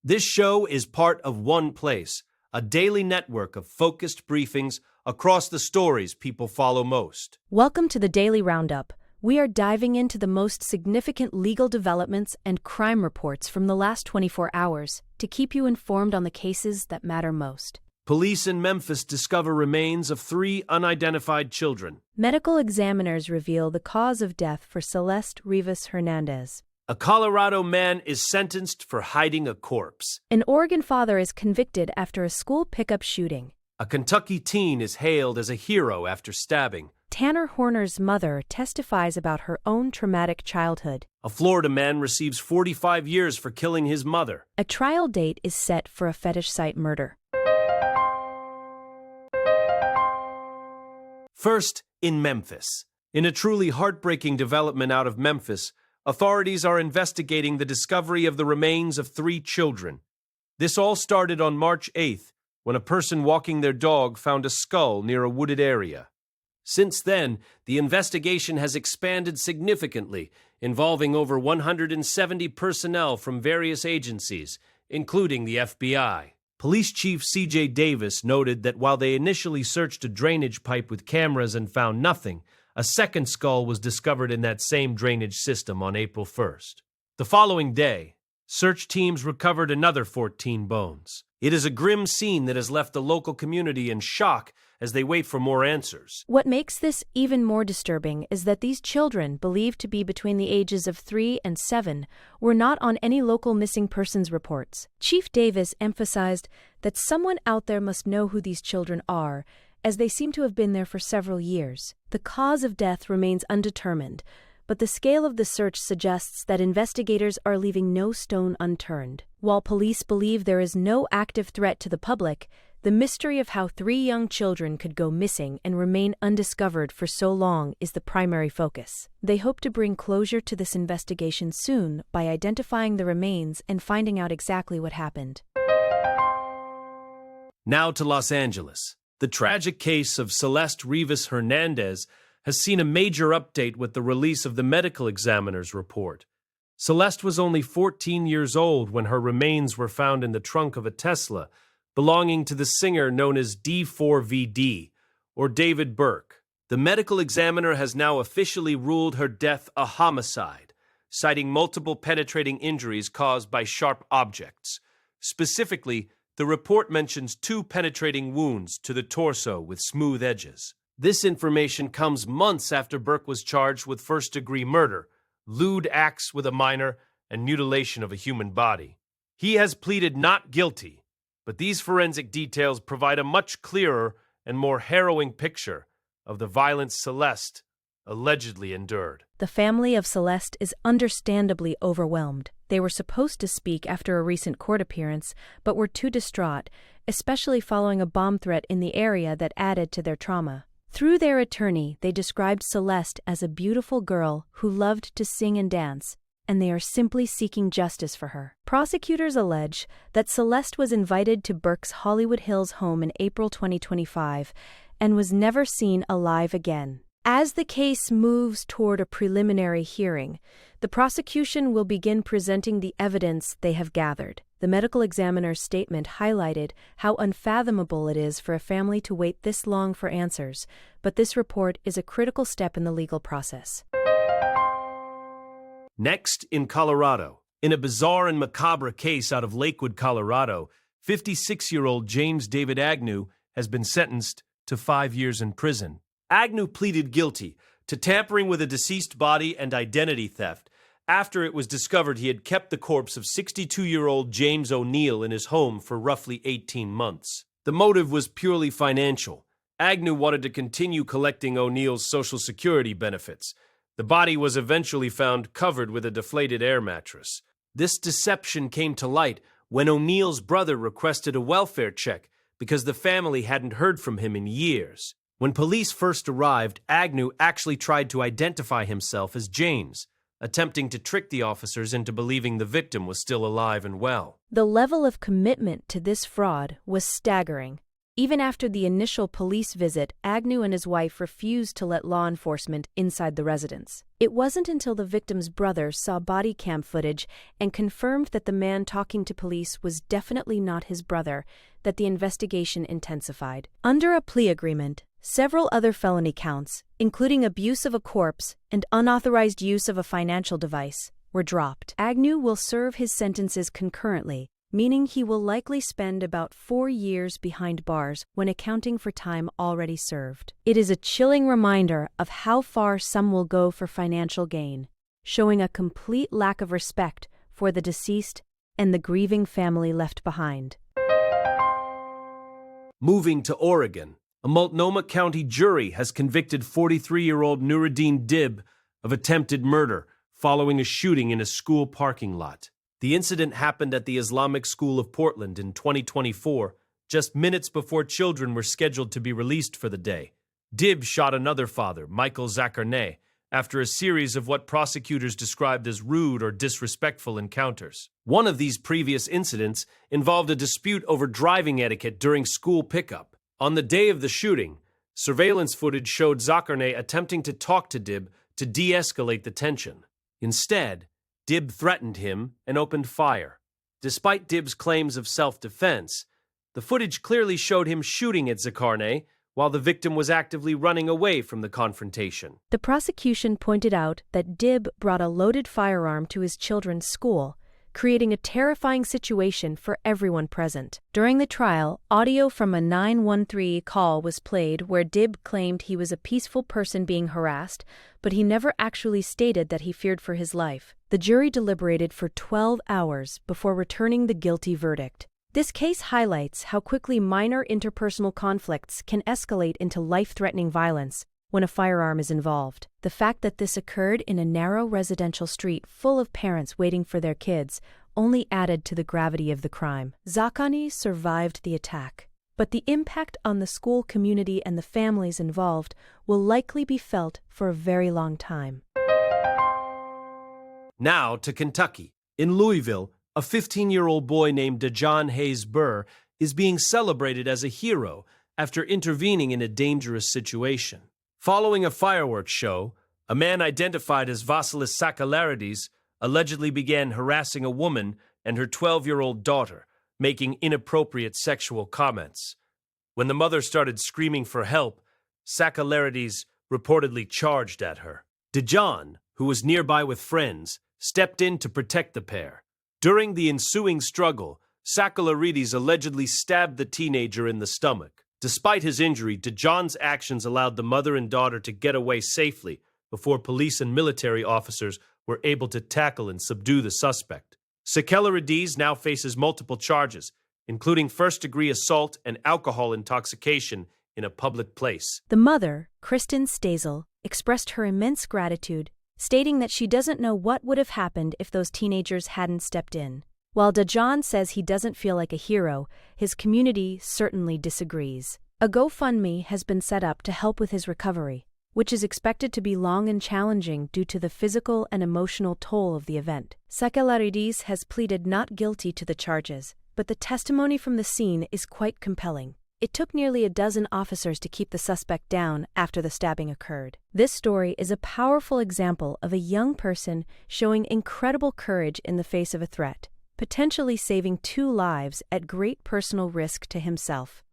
This show is part of OnePlace, a daily network of focused briefings across the stories people follow most. Welcome to the Daily Roundup. We are diving into the most significant legal developments and crime reports from the last 24 hours to keep you informed on the cases that matter most. Police in Memphis discover remains of 3 unidentified children. Medical examiners reveal the cause of death for Celeste Rivas Hernandez. A Colorado man is sentenced for hiding a corpse. An Oregon father is convicted after a school pickup shooting. A Kentucky teen is hailed as a hero after stabbing. Tanner Horner's mother testifies about her own traumatic childhood. A Florida man receives 45 years for killing his mother. A trial date is set for a fetish site murder. First, in Memphis. In a truly heartbreaking development out of Memphis, authorities are investigating the discovery of the remains of 3 children. This all started on March 8th, when a person walking their dog found a skull near a wooded area. Since then, the investigation has expanded significantly, involving over 170 personnel from various agencies, including the FBI. Police Chief C.J. Davis noted that while they initially searched a drainage pipe with cameras and found nothing, a second skull was discovered in that same drainage system on April 1st. The following day, search teams recovered another 14 bones. It is a grim scene that has left the local community in shock as they wait for more answers. What makes this even more disturbing is that these children, believed to be between the ages of 3 and 7, were not on any local missing persons reports. Chief Davis emphasized that someone out there must know who these children are, as they seem to have been there for several years. The cause of death remains undetermined, but the scale of the search suggests that investigators are leaving no stone unturned. While police believe there is no active threat to the public, the mystery of how 3 young children could go missing and remain undiscovered for so long is the primary focus. They hope to bring closure to this investigation soon by identifying the remains and finding out exactly what happened. Now to Los Angeles. The tragic case of Celeste Rivas Hernandez has seen a major update with the release of the medical examiner's report. Celeste was only 14 years old when her remains were found in the trunk of a Tesla belonging to the singer known as D4VD, or David Burke. The medical examiner has now officially ruled her death a homicide, citing multiple penetrating injuries caused by sharp objects. Specifically, the report mentions 2 penetrating wounds to the torso with smooth edges. This information comes months after Burke was charged with first-degree murder, lewd acts with a minor, and mutilation of a human body. He has pleaded not guilty, but these forensic details provide a much clearer and more harrowing picture of the violence Celeste allegedly endured. The family of Celeste is understandably overwhelmed. They were supposed to speak after a recent court appearance, but were too distraught, especially following a bomb threat in the area that added to their trauma. Through their attorney, they described Celeste as a beautiful girl who loved to sing and dance, and they are simply seeking justice for her. Prosecutors allege that Celeste was invited to Burke's Hollywood Hills home in April 2025 and was never seen alive again. As the case moves toward a preliminary hearing, the prosecution will begin presenting the evidence they have gathered. The medical examiner's statement highlighted how unfathomable it is for a family to wait this long for answers, but this report is a critical step in the legal process. Next, in Colorado. In a bizarre and macabre case out of Lakewood, Colorado, 56-year-old James David Agnew has been sentenced to 5 years in prison. Agnew pleaded guilty to tampering with a deceased body and identity theft after it was discovered he had kept the corpse of 62-year-old James O'Neill in his home for roughly 18 months. The motive was purely financial. Agnew wanted to continue collecting O'Neill's Social Security benefits. The body was eventually found covered with a deflated air mattress. This deception came to light when O'Neill's brother requested a welfare check because the family hadn't heard from him in years. When police first arrived, Agnew actually tried to identify himself as James, attempting to trick the officers into believing the victim was still alive and well. The level of commitment to this fraud was staggering. Even after the initial police visit, Agnew and his wife refused to let law enforcement inside the residence. It wasn't until the victim's brother saw body cam footage and confirmed that the man talking to police was definitely not his brother that the investigation intensified. Under a plea agreement, several other felony counts, including abuse of a corpse and unauthorized use of a financial device, were dropped. Agnew will serve his sentences concurrently, meaning he will likely spend about 4 years behind bars when accounting for time already served. It is a chilling reminder of how far some will go for financial gain, showing a complete lack of respect for the deceased and the grieving family left behind. Moving to Oregon, a Multnomah County jury has convicted 43-year-old Nuruddin Dib of attempted murder following a shooting in a school parking lot. The incident happened at the Islamic School of Portland in 2024, just minutes before children were scheduled to be released for the day. Dib shot another father, Michael Zacharnay, after a series of what prosecutors described as rude or disrespectful encounters. One of these previous incidents involved a dispute over driving etiquette during school pickup. On the day of the shooting, surveillance footage showed Zacharnay attempting to talk to Dib to de-escalate the tension. Instead, Dib threatened him and opened fire. Despite Dib's claims of self-defense, the footage clearly showed him shooting at Zacharnay while the victim was actively running away from the confrontation. The prosecution pointed out that Dib brought a loaded firearm to his children's school, creating a terrifying situation for everyone present. During the trial, audio from a 913 call was played where Dib claimed he was a peaceful person being harassed, but he never actually stated that he feared for his life. The jury deliberated for 12 hours before returning the guilty verdict. This case highlights how quickly minor interpersonal conflicts can escalate into life-threatening violence when a firearm is involved. The fact that this occurred in a narrow residential street full of parents waiting for their kids only added to the gravity of the crime. Zacharnay survived the attack, but the impact on the school community and the families involved will likely be felt for a very long time. Now to Kentucky. In Louisville, a 15-year-old boy named Dejon Hayes Burr is being celebrated as a hero after intervening in a dangerous situation. Following a fireworks show, a man identified as Vasilis Sakalarides allegedly began harassing a woman and her 12-year-old daughter, making inappropriate sexual comments. When the mother started screaming for help, Sakalarides reportedly charged at her. Dejon, who was nearby with friends, stepped in to protect the pair. During the ensuing struggle, Sakalarides allegedly stabbed the teenager in the stomach. Despite his injury, Dejon's actions allowed the mother and daughter to get away safely before police and military officers were able to tackle and subdue the suspect. Sakalarides now faces multiple charges, including first-degree assault and alcohol intoxication in a public place. The mother, Kristen Stasel, expressed her immense gratitude, stating that she doesn't know what would have happened if those teenagers hadn't stepped in. While Dejon says he doesn't feel like a hero, his community certainly disagrees. A GoFundMe has been set up to help with his recovery, which is expected to be long and challenging due to the physical and emotional toll of the event. Sakalarides has pleaded not guilty to the charges, but the testimony from the scene is quite compelling. It took nearly a dozen officers to keep the suspect down after the stabbing occurred. This story is a powerful example of a young person showing incredible courage in the face of a threat, potentially saving 2 lives at great personal risk to himself.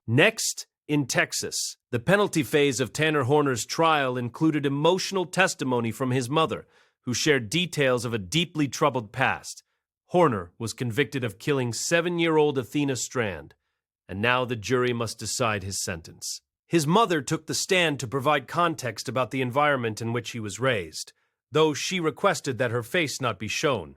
Next, in Texas, the penalty phase of Tanner Horner's trial included emotional testimony from his mother, who shared details of a deeply troubled past. Horner was convicted of killing 7-year-old Athena Strand, and now the jury must decide his sentence. His mother took the stand to provide context about the environment in which he was raised, though she requested that her face not be shown.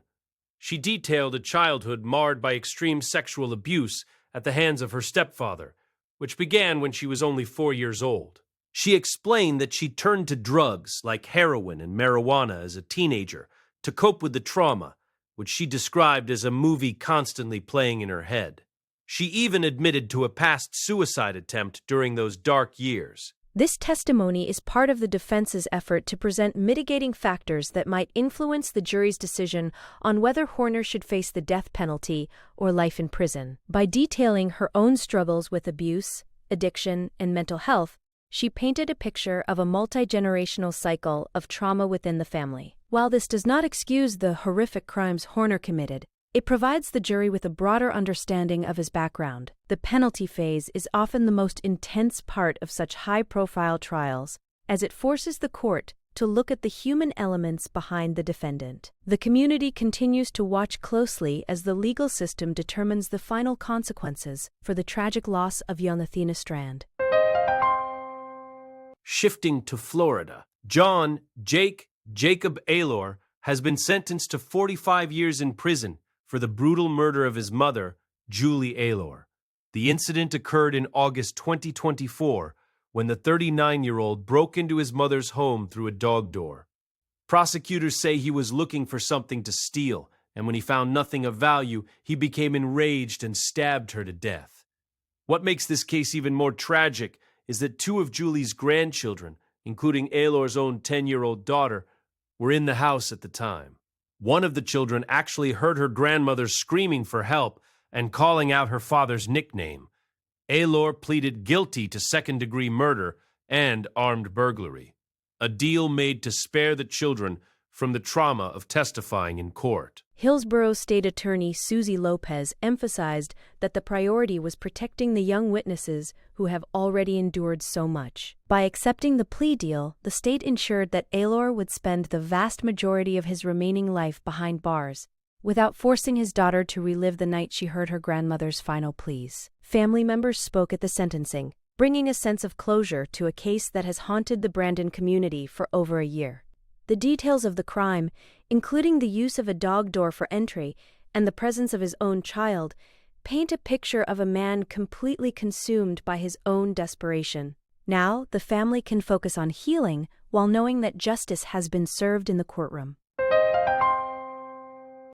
She detailed a childhood marred by extreme sexual abuse at the hands of her stepfather, which began when she was only 4 years old. She explained that she turned to drugs like heroin and marijuana as a teenager to cope with the trauma, which she described as a movie constantly playing in her head. She even admitted to a past suicide attempt during those dark years. This testimony is part of the defense's effort to present mitigating factors that might influence the jury's decision on whether Horner should face the death penalty or life in prison. By detailing her own struggles with abuse, addiction, and mental health, she painted a picture of a multi-generational cycle of trauma within the family. While this does not excuse the horrific crimes Horner committed, it provides the jury with a broader understanding of his background. The penalty phase is often the most intense part of such high-profile trials, as it forces the court to look at the human elements behind the defendant. The community continues to watch closely as the legal system determines the final consequences for the tragic loss of Yonathina Strand. Shifting to Florida, Jacob Aylor has been sentenced to 45 years in prison for the brutal murder of his mother, Julie Aylor. The incident occurred in August 2024 when the 39-year-old broke into his mother's home through a dog door. Prosecutors say he was looking for something to steal, and when he found nothing of value, he became enraged and stabbed her to death. What makes this case even more tragic is that two of Julie's grandchildren, including Aylor's own 10-year-old daughter, were in the house at the time. One of the children actually heard her grandmother screaming for help and calling out her father's nickname. Aylor pleaded guilty to second-degree murder and armed burglary, a deal made to spare the children from the trauma of testifying in court. Hillsborough State Attorney Susie Lopez emphasized that the priority was protecting the young witnesses who have already endured so much. By accepting the plea deal, the state ensured that Aylor would spend the vast majority of his remaining life behind bars, without forcing his daughter to relive the night she heard her grandmother's final pleas. Family members spoke at the sentencing, bringing a sense of closure to a case that has haunted the Brandon community for over a year. The details of the crime, including the use of a dog door for entry and the presence of his own child, paint a picture of a man completely consumed by his own desperation. Now, the family can focus on healing while knowing that justice has been served in the courtroom.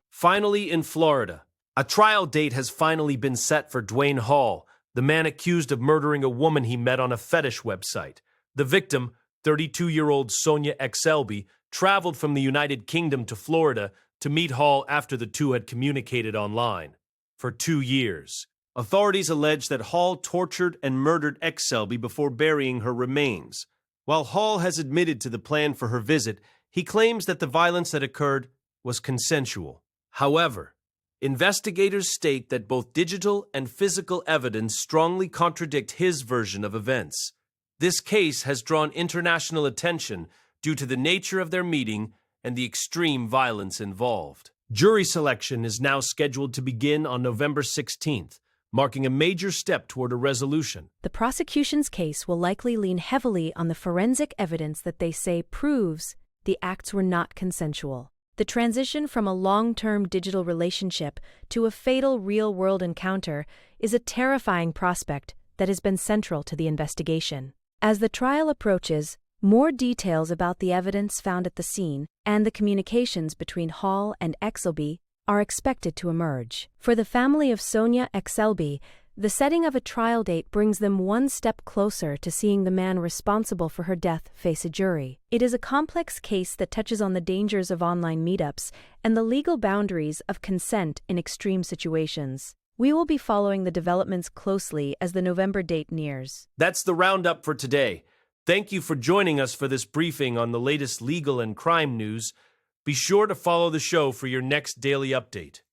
Finally, in Florida, a trial date has finally been set for Dwayne Hall, the man accused of murdering a woman he met on a fetish website. The victim, 32-year-old Sonia Exelby, traveled from the United Kingdom to Florida to meet Hall after the two had communicated online. For 2 years, authorities allege that Hall tortured and murdered Exelby before burying her remains. While Hall has admitted to the plan for her visit, he claims that the violence that occurred was consensual. However, investigators state that both digital and physical evidence strongly contradict his version of events. This case has drawn international attention due to the nature of their meeting and the extreme violence involved. Jury selection is now scheduled to begin on November 16th, marking a major step toward a resolution. The prosecution's case will likely lean heavily on the forensic evidence that they say proves the acts were not consensual. The transition from a long-term digital relationship to a fatal real-world encounter is a terrifying prospect that has been central to the investigation. As the trial approaches, more details about the evidence found at the scene and the communications between Hall and Exelby are expected to emerge. For the family of Sonia Exelby, the setting of a trial date brings them one step closer to seeing the man responsible for her death face a jury. It is a complex case that touches on the dangers of online meetups and the legal boundaries of consent in extreme situations. We will be following the developments closely as the November date nears. That's the roundup for today. Thank you for joining us for this briefing on the latest legal and crime news. Be sure to follow the show for your next daily update.